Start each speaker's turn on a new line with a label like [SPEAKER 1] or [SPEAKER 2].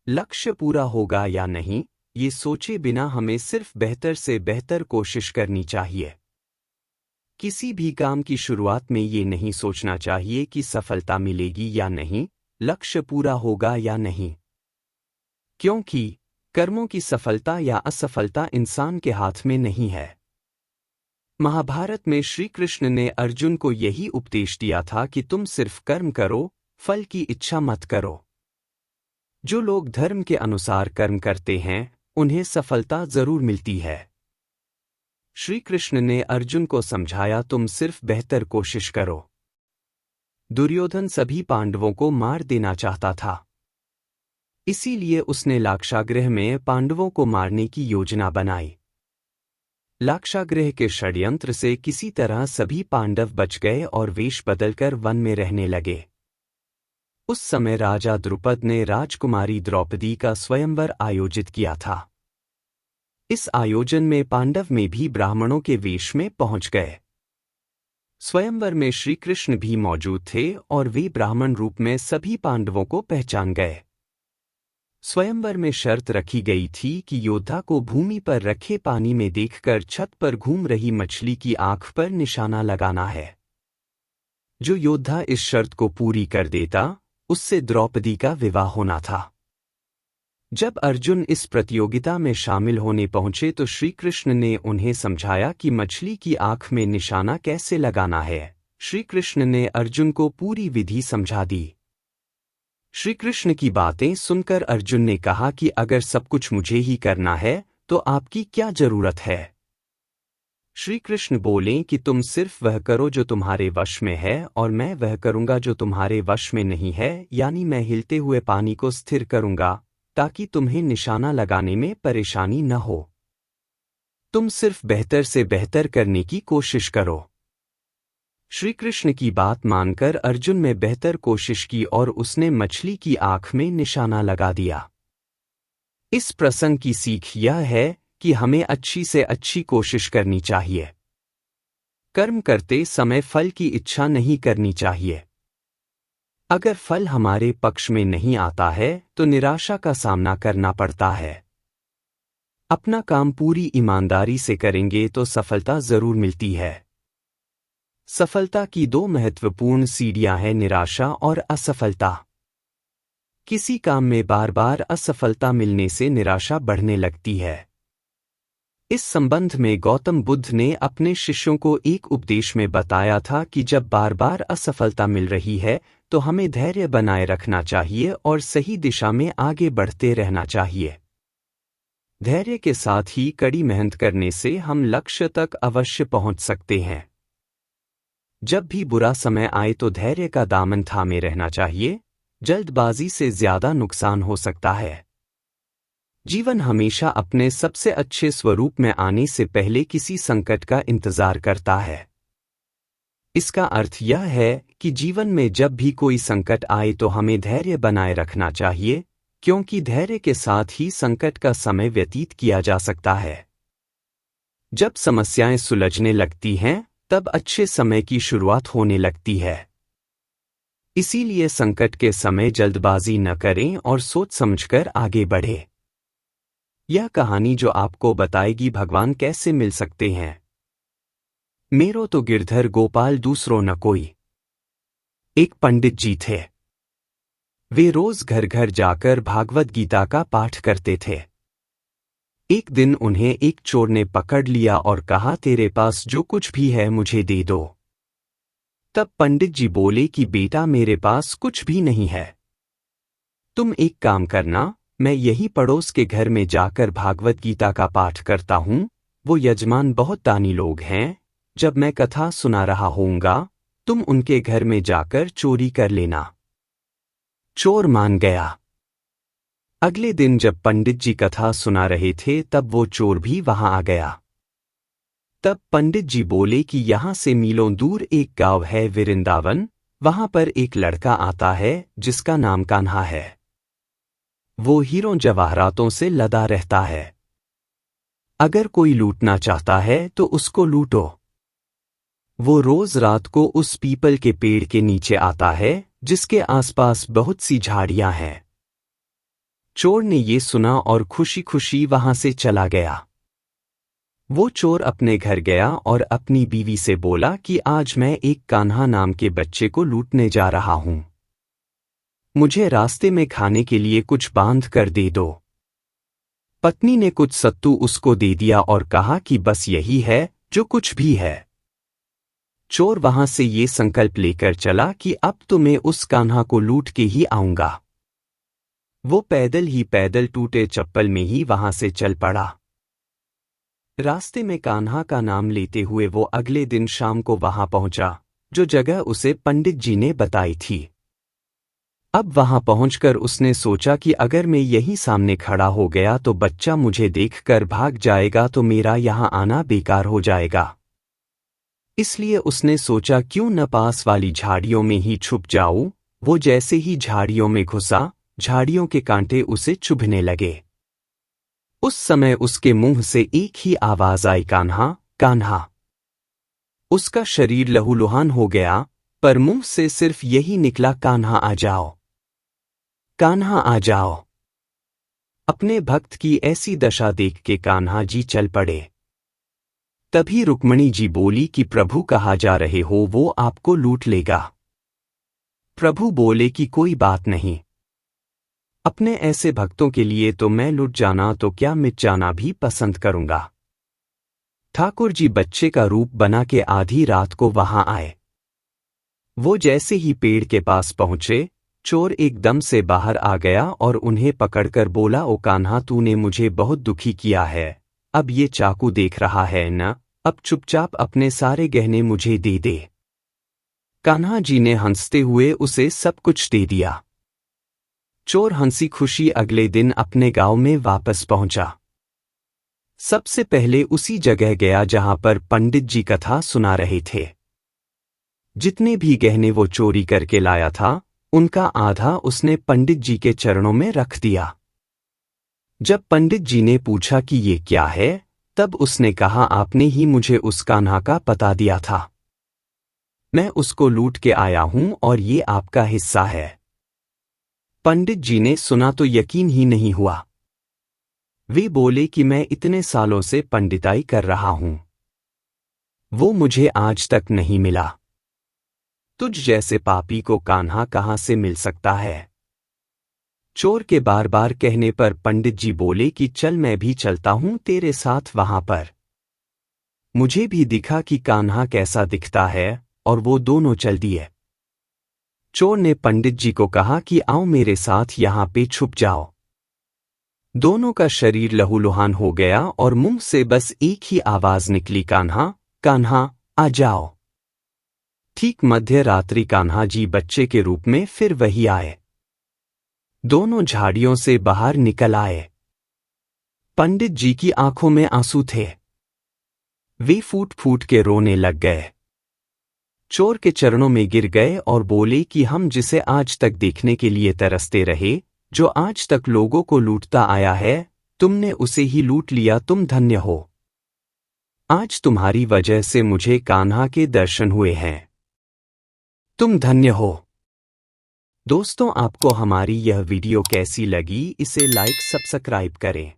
[SPEAKER 1] लक्ष्य पूरा होगा या नहीं, ये सोचे बिना हमें सिर्फ बेहतर से बेहतर कोशिश करनी चाहिए। किसी भी काम की शुरुआत में ये नहीं सोचना चाहिए कि सफलता मिलेगी या नहीं, लक्ष्य पूरा होगा या नहीं। क्योंकि कर्मों की सफलता या असफलता इंसान के हाथ में नहीं है। महाभारत में श्री कृष्ण ने अर्जुन को यही उपदेश दिया था कि तुम सिर्फ कर्म करो, फल की इच्छा मत करो। जो लोग धर्म के अनुसार कर्म करते हैं, उन्हें सफलता जरूर मिलती है। श्री कृष्ण ने अर्जुन को समझाया, तुम सिर्फ बेहतर कोशिश करो। दुर्योधन सभी पांडवों को मार देना चाहता था। इसीलिए उसने लाक्षागृह में पांडवों को मारने की योजना बनाई। लाक्षागृह के षड्यंत्र से किसी तरह सभी पांडव बच गए और वेश बदलकर वन में रहने लगे। उस समय राजा द्रुपद ने राजकुमारी द्रौपदी का स्वयंवर आयोजित किया था। इस आयोजन में पांडव में भी ब्राह्मणों के वेश में पहुंच गए। स्वयंवर में श्री कृष्ण भी मौजूद थे और वे ब्राह्मण रूप में सभी पांडवों को पहचान गए। स्वयंवर में शर्त रखी गई थी कि योद्धा को भूमि पर रखे पानी में देखकर छत पर घूम रही मछली की आंख पर निशाना लगाना है। जो योद्धा इस शर्त को पूरी कर देता, उससे द्रौपदी का विवाह होना था। जब अर्जुन इस प्रतियोगिता में शामिल होने पहुंचे तो श्री कृष्ण ने उन्हें समझाया कि मछली की आंख में निशाना कैसे लगाना है। श्री कृष्ण ने अर्जुन को पूरी विधि समझा दी। श्री कृष्ण की बातें सुनकर अर्जुन ने कहा कि अगर सब कुछ मुझे ही करना है तो आपकी क्या जरूरत है। श्री कृष्ण बोले कि तुम सिर्फ वह करो जो तुम्हारे वश में है और मैं वह करूंगा जो तुम्हारे वश में नहीं है, यानी मैं हिलते हुए पानी को स्थिर करूंगा ताकि तुम्हें निशाना लगाने में परेशानी न हो। तुम सिर्फ बेहतर से बेहतर करने की कोशिश करो। श्री कृष्ण की बात मानकर अर्जुन ने बेहतर कोशिश की और उसने मछली की आंख में निशाना लगा दिया। इस प्रसंग की सीख यह है कि हमें अच्छी से अच्छी कोशिश करनी चाहिए। कर्म करते समय फल की इच्छा नहीं करनी चाहिए। अगर फल हमारे पक्ष में नहीं आता है तो निराशा का सामना करना पड़ता है। अपना काम पूरी ईमानदारी से करेंगे तो सफलता जरूर मिलती है। सफलता की दो महत्वपूर्ण सीढ़ियां हैं, निराशा और असफलता। किसी काम में बार बार असफलता मिलने से निराशा बढ़ने लगती है। इस संबंध में गौतम बुद्ध ने अपने शिष्यों को एक उपदेश में बताया था कि जब बार बार असफलता मिल रही है तो हमें धैर्य बनाए रखना चाहिए और सही दिशा में आगे बढ़ते रहना चाहिए। धैर्य के साथ ही कड़ी मेहनत करने से हम लक्ष्य तक अवश्य पहुंच सकते हैं। जब भी बुरा समय आए तो धैर्य का दामन थामे रहना चाहिए। जल्दबाजी से ज्यादा नुकसान हो सकता है। जीवन हमेशा अपने सबसे अच्छे स्वरूप में आने से पहले किसी संकट का इंतजार करता है। इसका अर्थ यह है कि जीवन में जब भी कोई संकट आए तो हमें धैर्य बनाए रखना चाहिए, क्योंकि धैर्य के साथ ही संकट का समय व्यतीत किया जा सकता है। जब समस्याएं सुलझने लगती हैं, तब अच्छे समय की शुरुआत होने लगती है। इसीलिए संकट के समय जल्दबाजी न करें और सोच समझकर आगे बढ़ें। यह कहानी जो आपको बताएगी भगवान कैसे मिल सकते हैं। मेरो तो गिरधर गोपाल दूसरो न कोई। एक पंडित जी थे। वे रोज घर घर जाकर भागवत गीता का पाठ करते थे। एक दिन उन्हें एक चोर ने पकड़ लिया और कहा, तेरे पास जो कुछ भी है मुझे दे दो। तब पंडित जी बोले कि बेटा, मेरे पास कुछ भी नहीं है। तुम एक काम करना, मैं यही पड़ोस के घर में जाकर भागवत गीता का पाठ करता हूँ। वो यजमान बहुत दानी लोग हैं। जब मैं कथा सुना रहा होऊंगा, तुम उनके घर में जाकर चोरी कर लेना। चोर मान गया। अगले दिन जब पंडित जी कथा सुना रहे थे तब वो चोर भी वहां आ गया। तब पंडित जी बोले कि यहां से मीलों दूर एक गांव है वृंदावन, वहां पर एक लड़का आता है जिसका नाम कान्हा है। वो हीरों जवाहरातों से लदा रहता है। अगर कोई लूटना चाहता है तो उसको लूटो। वो रोज रात को उस पीपल के पेड़ के नीचे आता है जिसके आसपास बहुत सी झाड़ियां हैं। चोर ने ये सुना और खुशी खुशी वहां से चला गया। वो चोर अपने घर गया और अपनी बीवी से बोला कि आज मैं एक कान्हा नाम के बच्चे को लूटने जा रहा हूं। मुझे रास्ते में खाने के लिए कुछ बांध कर दे दो। पत्नी ने कुछ सत्तू उसको दे दिया और कहा कि बस यही है जो कुछ भी है। चोर वहां से ये संकल्प लेकर चला कि अब तो मैं उस कान्हा को लूट के ही आऊंगा। वो पैदल टूटे चप्पल में ही वहां से चल पड़ा। रास्ते में कान्हा का नाम लेते हुए वो अगले दिन शाम को वहां पहुंचा, जो जगह उसे पंडित जी ने बताई थी। अब वहां पहुंचकर उसने सोचा कि अगर मैं यहीं सामने खड़ा हो गया तो बच्चा मुझे देखकर भाग जाएगा, तो मेरा यहां आना बेकार हो जाएगा। इसलिए उसने सोचा क्यों न पास वाली झाड़ियों में ही छुप जाऊं। वो जैसे ही झाड़ियों में घुसा, झाड़ियों के कांटे उसे चुभने लगे। उस समय उसके मुंह से एक ही आवाज आई, कान्हा कान्हा। उसका शरीर लहूलुहान हो गया, पर मुंह से सिर्फ यही निकला, कान्हा आ जाओ, कान्हा आ जाओ। अपने भक्त की ऐसी दशा देख के कान्हा जी चल पड़े। तभी रुक्मणी जी बोली कि प्रभु कहाँ जा रहे हो, वो आपको लूट लेगा। प्रभु बोले कि कोई बात नहीं, अपने ऐसे भक्तों के लिए तो मैं लुट जाना तो क्या मिट जाना भी पसंद करूंगा। ठाकुर जी बच्चे का रूप बना के आधी रात को वहां आए। वो जैसे ही पेड़ के पास पहुंचे, चोर एकदम से बाहर आ गया और उन्हें पकड़कर बोला, ओ कान्हा, तूने मुझे बहुत दुखी किया है। अब ये चाकू देख रहा है न, अब चुपचाप अपने सारे गहने मुझे दे दे। कान्हा जी ने हंसते हुए उसे सब कुछ दे दिया। चोर हंसी खुशी अगले दिन अपने गांव में वापस पहुंचा। सबसे पहले उसी जगह गया जहां पर पंडित जी कथा सुना रहे थे। जितने भी गहने वो चोरी करके लाया था, उनका आधा उसने पंडित जी के चरणों में रख दिया। जब पंडित जी ने पूछा कि ये क्या है, तब उसने कहा, आपने ही मुझे उस कान्हा का पता दिया था। मैं उसको लूट के आया हूं और ये आपका हिस्सा है। पंडित जी ने सुना तो यकीन ही नहीं हुआ। वे बोले कि मैं इतने सालों से पंडिताई कर रहा हूं, वो मुझे आज तक नहीं मिला। तुझ जैसे पापी को कान्हा कहां से मिल सकता है। चोर के बार बार कहने पर पंडित जी बोले कि चल, मैं भी चलता हूं तेरे साथ वहां पर। मुझे भी दिखा कि कान्हा कैसा दिखता है, और वो दोनों चल दिए। चोर ने पंडित जी को कहा कि आओ मेरे साथ यहां पे छुप जाओ। दोनों का शरीर लहूलुहान हो गया और मुंह से बस एक ही आवाज निकली, कान्हा कान्हा आ जाओ। ठीक मध्य रात्रि कान्हा जी बच्चे के रूप में फिर वही आए। दोनों झाड़ियों से बाहर निकल आए। पंडित जी की आंखों में आंसू थे। वे फूट फूट के रोने लग गए। चोर के चरणों में गिर गए और बोले कि हम जिसे आज तक देखने के लिए तरसते रहे, जो आज तक लोगों को लूटता आया है, तुमने उसे ही लूट लिया। तुम धन्य हो। आज तुम्हारी वजह से मुझे कान्हा के दर्शन हुए हैं। तुम धन्य हो। दोस्तों, आपको हमारी यह वीडियो कैसी लगी, इसे लाइक सब्सक्राइब करें।